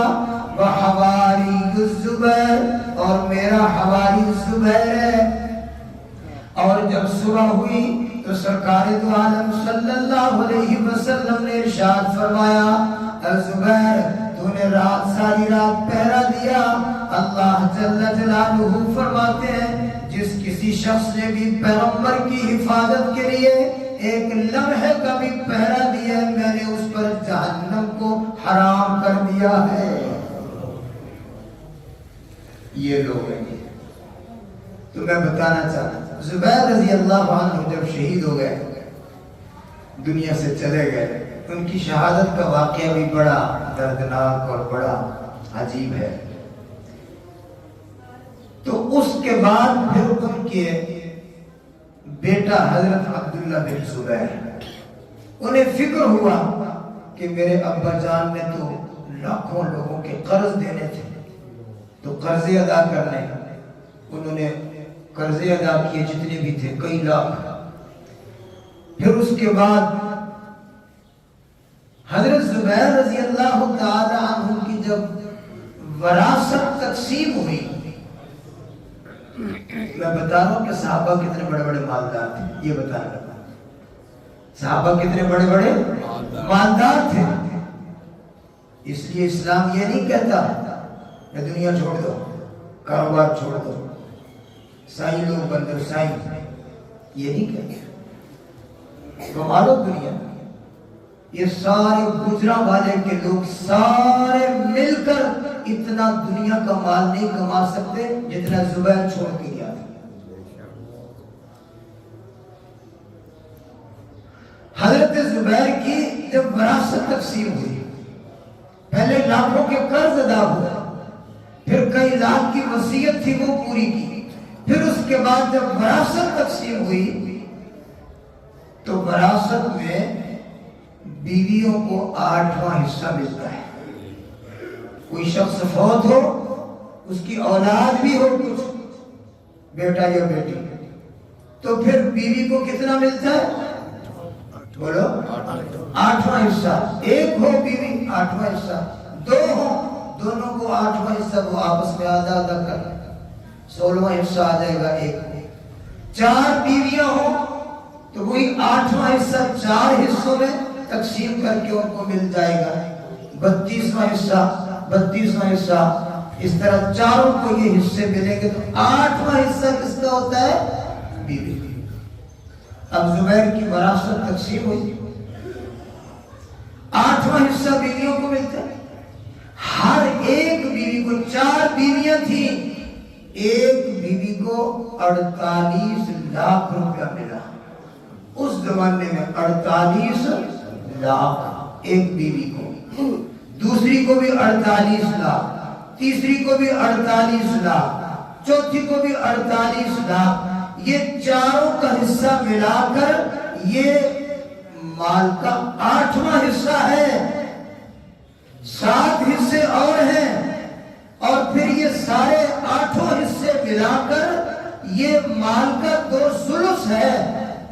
وَحَوَارِيُّ الزُّبَيْرِ، اور میرا حواری زبیر ہے۔ اور جب صبح ہوئی تو سرکار دو عالم صلی اللہ علیہ وسلم نے ارشاد فرمایا اے زبیر تو نے ساری رات پہرا دیا۔ اللہ جل جلالہ فرماتے ہیں جس کسی شخص نے بھی پیغمبر کی حفاظت کے لیے ایک لمحے کا بھی پہرا دیا، میں نے اس پر جہنم کو حرام کر دیا ہے۔ یہ لوگ ہیں۔ تو میں بتانا چاہتا ہوں زبیر رضی اللہ عنہ جب شہید ہو گئے، دنیا سے چلے گئے، ان کی شہادت کا واقعہ بھی بڑا دردناک اور بڑا عجیب ہے۔ تو اس کے بعد پھر ان کے بیٹا حضرت عبداللہ بن زبیر، انہیں فکر ہوا کہ میرے ابا جان نے تو لاکھوں لوگوں کے قرض دینے تھے، تو قرضے ادا کرنے، انہوں نے قرضے ادا کیے جتنے بھی تھے، کئی لاکھ۔ پھر اس کے بعد حضرت زبیر رضی اللہ تعالی عنہ کی جب وراثت تقسیم ہوئی، میں بتا رہا ہوں کہ صحابہ کتنے بڑے بڑے مالدار تھے، یہ بتا رہا ہوں صحابہ کتنے بڑے بڑے مالدار تھے۔ اس لیے اسلام یہ نہیں کہتا کہ دنیا چھوڑ دو، کاروبار چھوڑ دو، سائی لوگ بن دو، سائی، یہ نہیں کہتا۔ کمالو دنیا، یہ سارے گجرا والے کے لوگ سارے مل کر اتنا دنیا کا مال نہیں کما سکتے جتنا زبیر چھوڑ کے گیا تھا۔ حضرت زبیر کی جب وراثت تقسیم ہوئی، پہلے لاکھوں کے قرض ادا ہوا، پھر کئی لاکھ کی وصیت تھی وہ پوری کی، پھر اس کے بعد جب وراثت تقسیم ہوئی تو وراثت میں بیویوں کو 8واں حصہ ملتا ہے۔ کوئی شخص فوت ہو، اس کی اولاد بھی ہو، کچھ بیٹا یا بیٹی، تو پھر بیوی کو کتنا ملتا ہے؟ بولو 8واں حصہ. ایک ہو بیوی 8واں حصہ، 2 ہو دونوں کو 8واں حصہ، وہ آپس میں آدھا آدھا کر 16واں حصہ آ جائے گا ایک. 4 بیویاں ہوں تو وہی 8واں حصہ 4 حصوں میں تقسیم کر کے ان کو مل جائے گا. 32واں حصہ 32واں حصہ، اس طرح چاروں کو یہ حصے ملیں گے. تو 8واں حصہ کس کا ہوتا ہے؟ بیوی. اب زبیر کی وراثت تقسیم ہوئی، 8واں حصہ بیویوں کو ملتا ہے. ہر ایک بیوی کو 4 بیویاں تھیں، ایک بیوی کو 48 لاکھ روپیہ ملا. اس زمانے میں 48 لاکھ ایک بیوی کو، دوسری کو بھی 48 لاکھ، تیسری کو بھی 48 لاکھ، چوتھی کو بھی 48 لاکھ. یہ چاروں کا حصہ ملا کر یہ مال کا 8واں حصہ ہے. 7 حصے اور ہیں، اور پھر یہ سارے 8 حصے ملا کر یہ مال کا 2/3 ہے.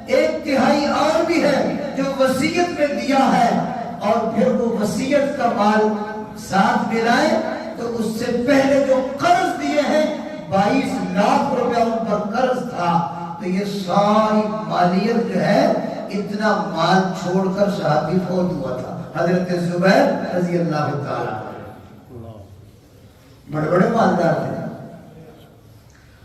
1/3 اور بھی ہے جو وصیت میں دیا ہے، اور پھر وہ وصیت کا مال ساتھ ملائے تو اس سے پہلے جو قرض دیے ہیں 22 لاکھ روپیہ ان پر قرض تھا. تو یہ ساری مالیت جو ہے، اتنا مال چھوڑ کر صحابی فوت ہوا تھا حضرت زبیر رضی اللہ تعالیٰ. بڑے بڑے مالدار تھے.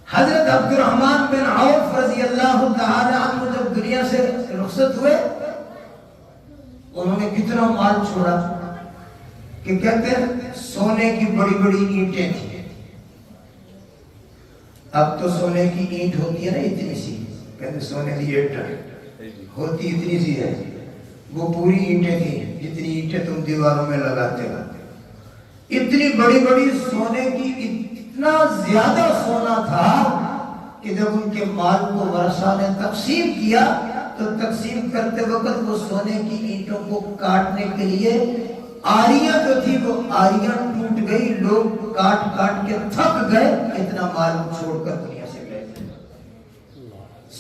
حضرت عبد الرحمن بن عوف رضی اللہ تعالی عنہ جب دنیا سے رخصت ہوئے، انہوں نے کتنا مال چھوڑا کہ کہتے ہیں سونے کی بڑی بڑی اینٹیں تھیں. اب تو سونے کی اینٹ ہوتی ہے نا اتنی سی، کہتے سونے کی اینٹ ہوتی اتنی سی ہے، وہ پوری اینٹیں تھیں جتنی اینٹیں تم دیواروں میں لگاتے ہو. اتنی بڑی بڑی سونے کی، اتنا زیادہ سونا تھا کہ جب ان کے مال کو ورثہ نے تقسیم کیا تو تقسیم کرتے وقت وہ سونے کی اینٹوں کو کاٹنے کے لیے آریاں جو تھی وہ آریاں ٹوٹ گئی. لوگ کاٹ کاٹ کے تھک گئے، اتنا مال چھوڑ کر دنیا سے گئے.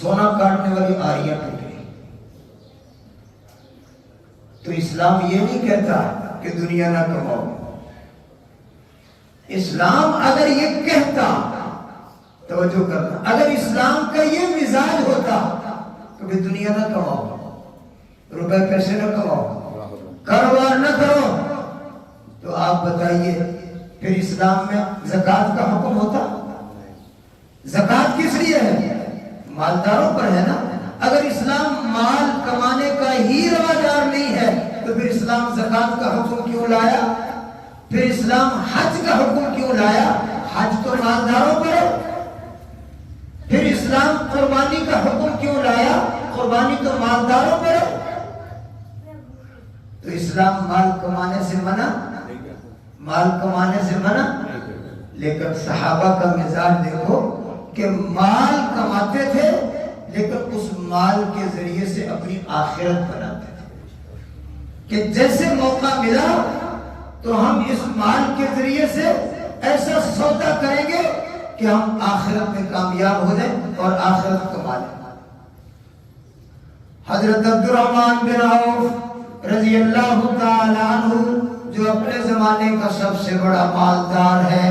سونا کاٹنے والی آریاں ٹوٹ گئی. تو اسلام یہ نہیں کہتا کہ دنیا نہ کماؤ. اسلام اگر یہ کہتا، توجہ کرنا، اگر اسلام کا یہ مزاج ہوتا تو کہ دنیا نہ کماؤ، روپے پیسے نہ کماؤ، کاروبار نہ کرو، تو آپ بتائیے پھر اسلام میں زکوٰۃ کا حکم ہوتا؟ زکوٰۃ کس لیے ہے؟ مالداروں پر ہے نا. اگر اسلام مال کمانے کا ہی روادار نہیں ہے تو پھر اسلام زکوٰۃ کا حکم کیوں لایا؟ پھر اسلام حج کا حکم کیوں لایا؟ حج تو مالداروں پر ہے. پھر اسلام قربانی کا حکم کیوں لایا؟ قربانی تو مالداروں پر ہے. تو اسلام مال کمانے سے منع، مال کمانے سے منع. لیکن صحابہ کا مزاج دیکھو کہ مال کماتے تھے لیکن اس مال کے ذریعے سے اپنی آخرت بناتے تھے کہ جیسے موقع ملا تو ہم اس مال کے ذریعے سے ایسا سودا کریں گے کہ ہم آخرت میں کامیاب ہو جائیں اور آخرت کما لیں. حضرت عبد الرحمن بن عوف رضی اللہ تعالی عنہ جو اپنے زمانے کا سب سے بڑا مالدار ہے،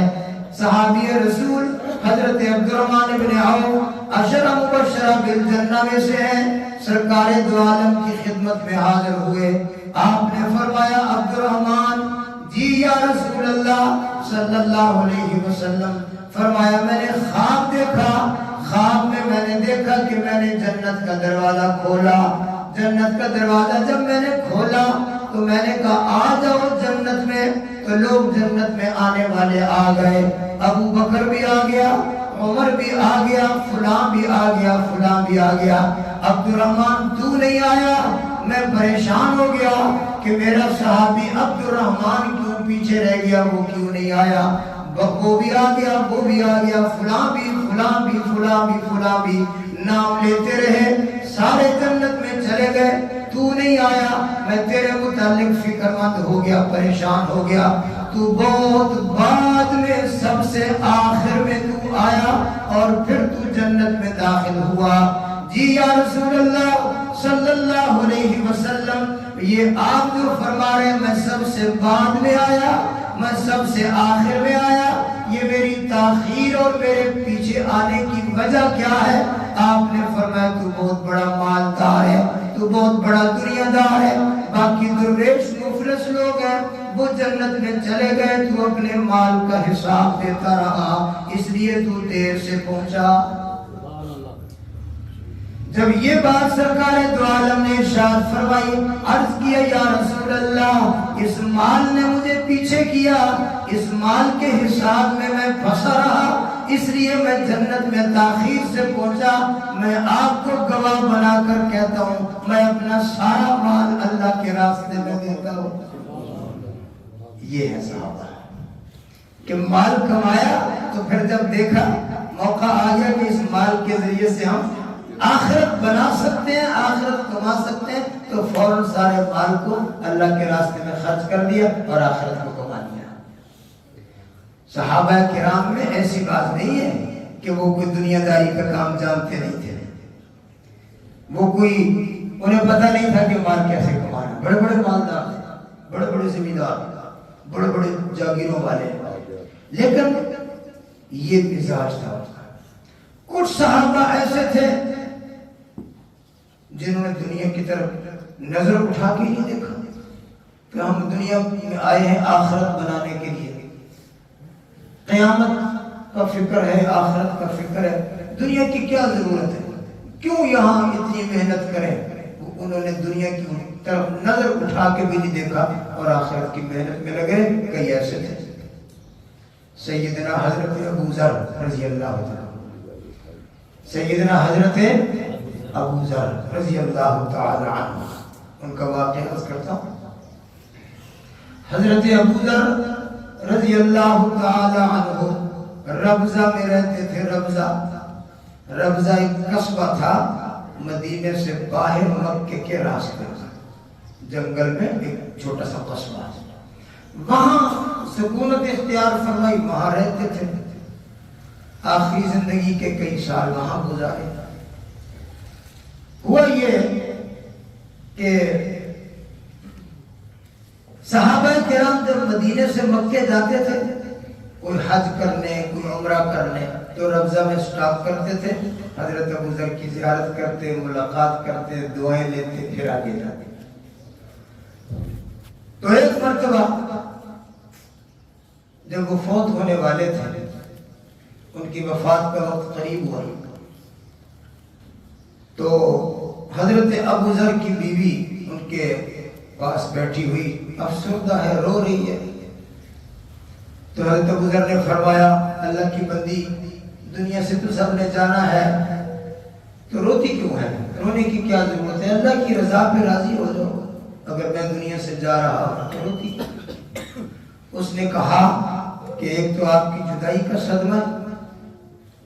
صحابی رسول حضرت عبد الرحمن بن عوف عشرہ مبشرہ بالجنہ میں سے ہیں. سرکار دو عالم کی خدمت میں حاضر ہوئے. آپ نے فرمایا عبد الرحمن جی یا رسول اللہ صلی اللہ علیہ وسلم. فرمایا میں نے خواب دیکھا، خواب میں نے دیکھا کہ میں نے جنت کا دروازہ کھولا. جنت کا دروازہ جب میں نے کھولا تو میں نے کہا آ جاؤ جنت میں. تو لوگ جنت میں آنے والے آ گئے. ابو بکر بھی آ گیا، عمر بھی آ گیا، فلاں بھی آ گیا، فلاں بھی آ گیا. عبد الرحمن تو نہیں آیا. میں پریشان ہو گیا کہ میرا صحابی عبد الرحمن کیوں پیچھے رہ گیا، وہ کیوں نہیں آیا. وہ بھی آ گیا، وہ بھی آ گیا، فلاں بھی، فلاں بھی، فلاں بھی، فلاں بھی. نام لیتے رہے، سارے جنت میں چلے گئے، تو نہیں آیا. میں تیرے متعلق فکر مند ہو گیا، پریشان ہو گیا. تو بہت بعد میں سب سے آخر میں تو آیا اور پھر تو جنت میں داخل ہوا. جی یا رسول اللہ صلی اللہ علیہ وسلم، یہ آپ جو فرما رہے ہیں میں سب سے بعد میں آیا، میں سب سے آخر میں آیا، یہ میری تاخیر اور میرے پیچھے آنے کی وجہ کیا ہے؟ آپ نے فرمایا تو بہت بڑا مالدار ہے، تو بہت بڑا دنیا دار ہے، باقی درویش مفلس لوگ ہیں وہ جنت میں چلے گئے، تو اپنے مال کا حساب دیتا رہا اس لیے تو دیر سے پہنچا۔ جب یہ بات سرکار دو عالم نے ارشاد فرمائی، عرض کیا یا رسول اللہ اس مال نے مجھے پیچھے کیا، اس مال کے حساب میں میں پھنسا رہا، اس لیے میں جنت میں تاخیر سے پہنچا۔ میں آپ کو گواہ بنا کر کہتا ہوں میں اپنا سارا مال اللہ کے راستے میں دیتا ہوں۔ یہ ہے صحابہ کہ مال کمایا تو پھر جب دیکھا موقع آ گیا کہ اس مال کے ذریعے سے ہم آخرت بنا سکتے ہیں، آخرت کما سکتے ہیں، تو فوراً سارے مال کو اللہ کے راستے میں خرچ کر دیا اور آخرت کو کما لیا۔ صحابہ کرام میں ایسی بات نہیں ہے کہ وہ کوئی دنیا داری کا کام جانتے نہیں تھے، وہ کوئی انہیں پتہ نہیں تھا کہ مال کیسے کمانا۔ بڑے بڑے مالدار تھے، بڑے بڑے زمیندار، بڑے بڑے جاگیروں والے، لیکن یہ مزاج تھا۔ کچھ صحابہ ایسے تھے جنہوں نے دنیا کی طرف نظر اٹھا کے نہیں دیکھا کہ ہم دنیا میں آئے ہیں آخرت بنانے کے لیے، قیامت کا فکر ہے، آخرت کا فکر ہے، دنیا کی کیا ضرورت ہے، کیوں یہاں اتنی محنت کریں۔ انہوں نے دنیا کی طرف نظر اٹھا کے بھی نہیں دیکھا اور آخرت کی محنت میں لگے۔ کئی ایسے تھے، سیدنا حضرت ابو ذر رضی اللہ عنہ، سیدنا حضرت ابو ذر رضی اللہ تعالی عنہ، ان کا واقعہ عرض کرتا ہوں۔ حضرت ابو ذر رضی اللہ تعالی عنہ ربضہ میں رہتے تھے۔ ربضہ ایک قصبہ تھا مدینے سے باہر مکے کے راستے میں، جنگل میں ایک چھوٹا سا قصبہ، وہاں سکونت اختیار فرمائی، وہاں رہتے تھے۔ آخری زندگی کے کئی سال وہاں گزارے۔ ہوا یہ کہ صحابہ کرام جب مدینے سے مکے جاتے تھے، کوئی حج کرنے، کوئی عمرہ کرنے، تو ربضہ میں سٹاپ کرتے تھے، حضرت ابو ذر کی زیارت کرتے، ملاقات کرتے، دعائیں لیتے، پھر آگے جاتے۔ تو ایک مرتبہ جب وہ فوت ہونے والے تھے، ان کی وفات کا وقت قریب ہوا، تو حضرت ابو ذر کی بیوی ان کے پاس بیٹھی ہوئی افسردہ ہے، رو رہی ہے۔ تو حضرت ابو ذر نے فرمایا اللہ کی بندی، دنیا سے تو سب نے جانا ہے، تو روتی کیوں ہے؟ رونے کی کیا ضرورت ہے؟ اللہ کی رضا پہ راضی ہو جاؤ، اگر میں دنیا سے جا رہا ہوں تو روتی کیوں؟ اس نے کہا کہ ایک تو آپ کی جدائی کا صدمہ،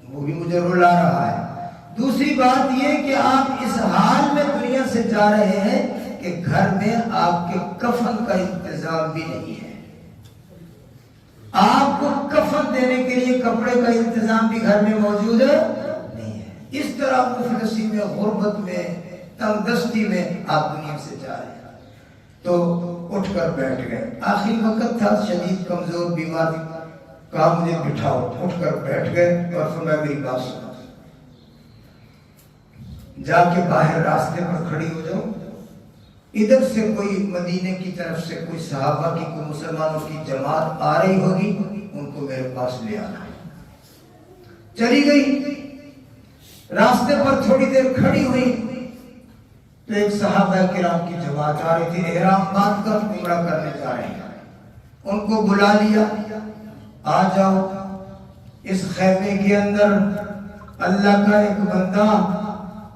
وہ بھی مجھے رلا رہا ہے، دوسری بات یہ کہ آپ اس حال میں دنیا سے جا رہے ہیں کہ گھر میں آپ کے کفن کا انتظام بھی نہیں ہے، آپ کو کفن دینے کے لیے کپڑے کا انتظام بھی گھر میں موجود نہیں ہے۔ اس طرح مفلسی میں، غربت میں، تنگ دستی میں آپ دنیا سے جا رہے ہیں۔ تو اٹھ کر بیٹھ گئے، آخری وقت تھا، شدید کمزور بیمار، کہا مجھے بٹھاؤ، اٹھ کر بیٹھ گئے اور فرمایا میری بات سنو، جا کے باہر راستے پر کھڑی ہو جاؤ، ادھر سے کوئی مدینے کی طرف سے کوئی صحابہ کی، کوئی مسلمانوں کی جماعت آ رہی ہوگی، ان کو میرے پاس لے آنا۔ چلی گئی، راستے پر تھوڑی دیر کھڑی ہوئی تو ایک صحابہ کرام کی جماعت آ رہی تھی، احرام باندھ کر عمرہ کرنے جا رہے ہیں، ان کو بلا لیا، آ جاؤ اس خیمے کے اندر اللہ کا ایک بندہ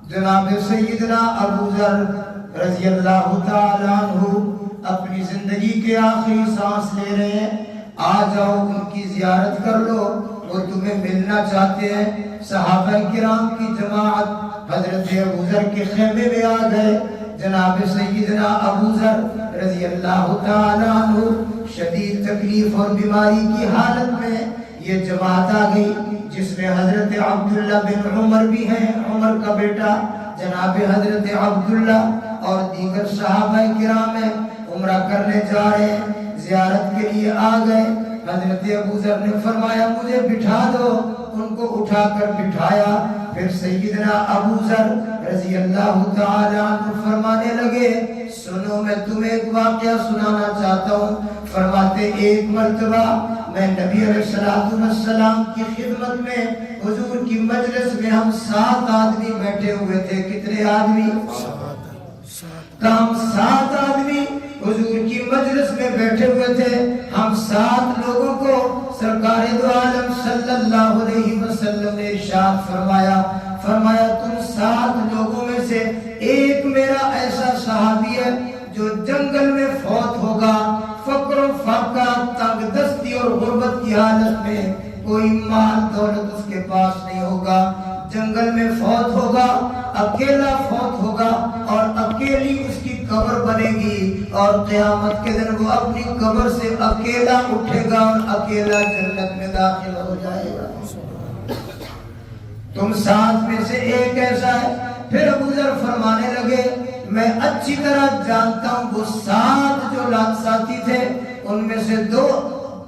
جناب سیدنا ابو ذر رضی اللہ تعالیٰ عنہ اپنی زندگی کے آخری سانس لے رہے ہیں، آ جاؤ ان کی زیارت کر لو، وہ تمہیں ملنا چاہتے ہیں۔ صحابہ کرام کی جماعت حضرت ابو ذر کے خیمے میں آ گئے، جناب سیدنا ابو ذر رضی اللہ تعالیٰ عنہ شدید تکلیف اور بیماری کی حالت میں یہ جماعت آ گئی، جس میں حضرت عبداللہ بن عمر بھی ہیں، عمر کا بیٹا، جناب حضرت عبداللہ اور دیگر صحابہ کرام ہیں عمرہ کرنے جا رہے ہیں، زیارت کے لیے آ گئے۔ حضرت ابو ذر نے فرمایا مجھے بٹھا دو، ان کو اٹھا کر بٹھایا۔ پھر سیدنا ابو ذر رضی اللہ تعالی عنہ فرمانے لگے سنو میں تمہیں ایک واقعہ سنانا چاہتا ہوں۔ فرماتے ایک مرتبہ میں نبی علیہ السلام کی خدمت میں حضور کی مجلس میں ہم 7 آدمی بیٹھے ہوئے تھے۔ کتنے آدمی؟ ہم 7 آدمی حضور کی مجلس میں بیٹھے ہوئے تھے۔ ہم 7 لوگوں کو سرکار دو عالم صلی اللہ علیہ وسلم نے ارشاد فرمایا تم 7 لوگوں میں سے ایک میرا ایسا صحابی ہے جو جنگل میں فوت ہوگا، فقر و فاقہ، تنگ دستی اور غربت کی حالت میں، کوئی مال دولت اس کے پاس نہیں ہوگا، جنگل میں فوت ہوگا، اکیلا فوت ہوگا اور اکیلی اس کی قبر بنے گی، اور قیامت کے دن وہ اپنی قبر سے اکیلا اٹھے گا اور اکیلا جنت میں داخل ہو جائے گا۔ تم 7 میں سے ایک ایسا ہے۔ پھر ابو ذر فرمانے لگے میں اچھی طرح جانتا ہوں وہ 7 جو ساتھی تھے ان میں سے 2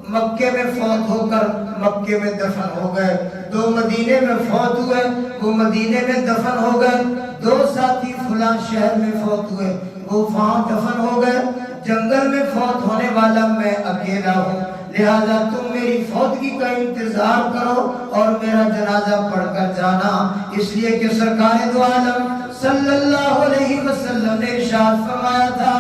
مکے میں فوت ہو کر مکے میں دفن ہو گئے، 2 مدینے میں فوت ہوئے، وہ مدینے میں دفن ہو گئے، 2 ساتھی فلاں شہر میں فوت ہوئے، وہ وہاں دفن ہو گئے، جنگل میں فوت ہونے والا میں اکیلا ہوں، لہذا تم میری فوتگی کا انتظار کرو اور میرا جنازہ پڑھ کر جانا۔ اس لیے کہ سرکار دو عالم صلی اللہ علیہ وسلم نے ارشاد فرمایا تھا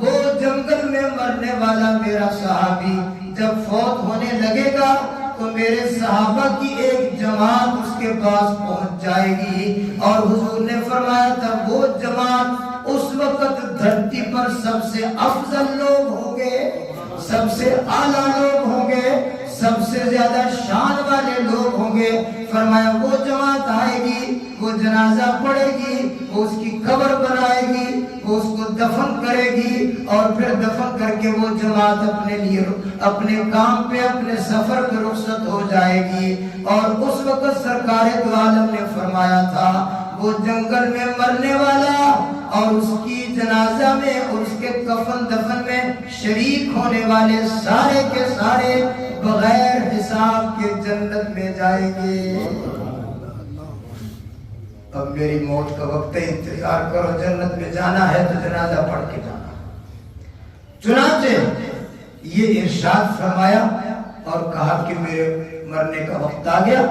وہ جنگل میں مرنے والا میرا صحابی جب فوت ہونے لگے گا تو میرے صحابہ کی ایک جماعت اس کے پاس پہنچ جائے گی، اور حضور نے فرمایا تھا وہ جماعت اس وقت دھرتی پر سب سے افضل لوگ ہوں گے، سب سے اعلیٰ لوگ ہوں گے، سب سے زیادہ شان والے لوگ ہوں گے۔ فرمایا وہ جماعت آئے گی، وہ جنازہ پڑھے گی، وہ اس کی قبر بنائے گی، وہ اس کو دفن کرے گی، اور پھر دفن کر کے وہ جماعت اپنے لیے اپنے کام پہ اپنے سفر پہ رخصت ہو جائے گی۔ اور اس وقت سرکار دو عالم نے فرمایا تھا وہ جنگل میں مرنے والا اور اس کی جنازہ میں اور اس کے کفن دفن میں شریک ہونے والے سارے کے سارے بغیر حساب کے جنت میں جائیں گے۔ اب میری موت کا وقت ہے، انتظار کرو، جنت میں جانا ہے تو جنازہ پڑھ کے جانا۔ چنانچہ یہ ارشاد فرمایا اور کہا کہ میرے مرنے کا وقت آ گیا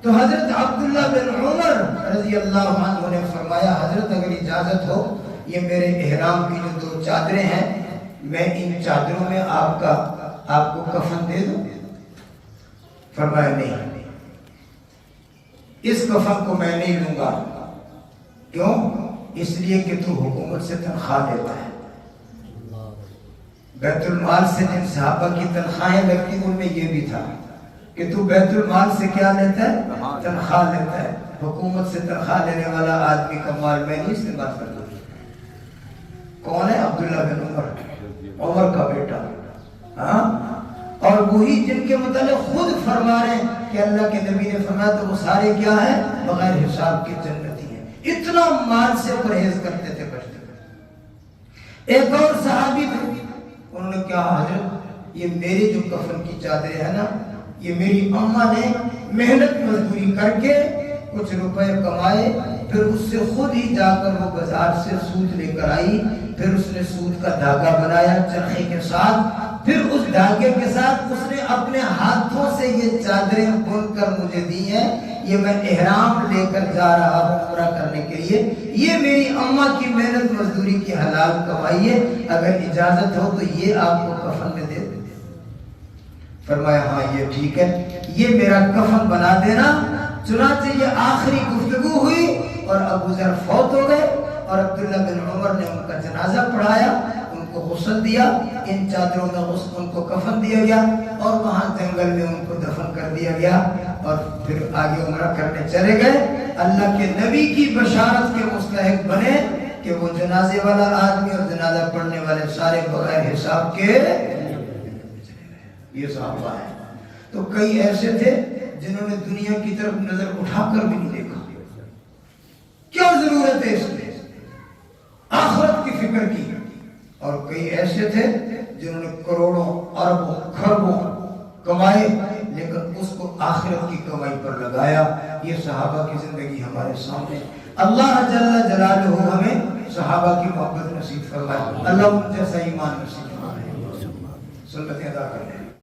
تو حضرت عبداللہ بن عمر رضی اللہ عنہ نے فرمایا حضرت اگر اجازت ہو یہ میرے احرام کی جو 2 چادریں ہیں میں ان چادروں میں آپ کو کفن دے دوں؟ فرمایا نہیں، اس کفن کو میں نہیں لوں گا۔ کیوں؟ اس لیے کہ تو حکومت سے تنخواہ لیتا ہے، بیت المال سے جن صحابہ کی تنخواہیں لگتی ان میں یہ بھی تھا کہ تو بیت المال سے کیا لیتا ہے؟ تنخواہ لیتا ہے۔ حکومت سے تنخواہ لینے والا آدمی کا مال میں نہیں استعمال کرتا۔ کون ہے؟ عبداللہ بن عمر کا بیٹا، ہاں، اور وہی جن کے متعلق خود فرما رہے ہیں کہ اللہ کے نبی نے فرمایا تو وہ سارے کیا ہیں؟ بغیر حساب کے جنتی ہیں۔ اتنا مال سے پرہیز کرتے تھے بچتے تھے۔ ایک اور صحابی تھے، انہوں نے کہا حضرت یہ میری جو کفن کی چادریں ہیں نا یہ میری اماں نے محنت مزدوری کر کے کچھ روپے کمائے، پھر اس سے خود ہی جا کر وہ بازار سے سوت لے کر آئی، پھر اس نے سوت کا دھاگا بنایا چرخے کے ساتھ، پھر اس دھاگے کے ساتھ اس نے اپنے ہاتھوں سے یہ چادریں بن کر مجھے دی ہیں، یہ میں احرام لے کر جا رہا ہوں عمرہ کرنے کے لیے، یہ میری اماں کی محنت مزدوری کی حلال کمائی ہے، اگر اجازت ہو تو یہ آپ کو کفن میں دے دیں۔ فرمایا ہاں یہ ٹھیک ہے، یہ میرا کفن بنا دینا۔ چنانچہ یہ آخری گفتگو ہوئی اور ابو ذر فوت ہو گئے اور عبداللہ بن عمر نے ان کا جنازہ پڑھایا، ان کو غسل دیا، ان چادروں میں ان کو کفن دیا گیا اور وہاں جنگل میں ان کو دفن کر دیا گیا، اور پھر آگے عمرہ کرنے چلے گئے۔ اللہ کے نبی کی بشارت کے مستحق بنے کہ وہ جنازے والا آدمی اور جنازہ پڑھنے والے سارے بغیر حساب کے یہ صحابہ ہے۔ تو کئی ایسے تھے جنہوں نے دنیا کی طرف نظر اٹھا کر بھی نہیں دیکھا، کیا ضرورت ہے اس میں؟ آخرت کی فکر کی. اور کئی ایسے تھے جنہوں نے کروڑوں اربوں خربوں کمائے لیکن اس کو آخرت کی کمائی پر لگایا. یہ صحابہ کی زندگی ہمارے سامنے. اللہ جل جلالہ ہمیں صحابہ کی محبت نصیب فرمائے. اللہ ان جیسا ایمان نصیب فرمائے. سنتیں ادا کریں.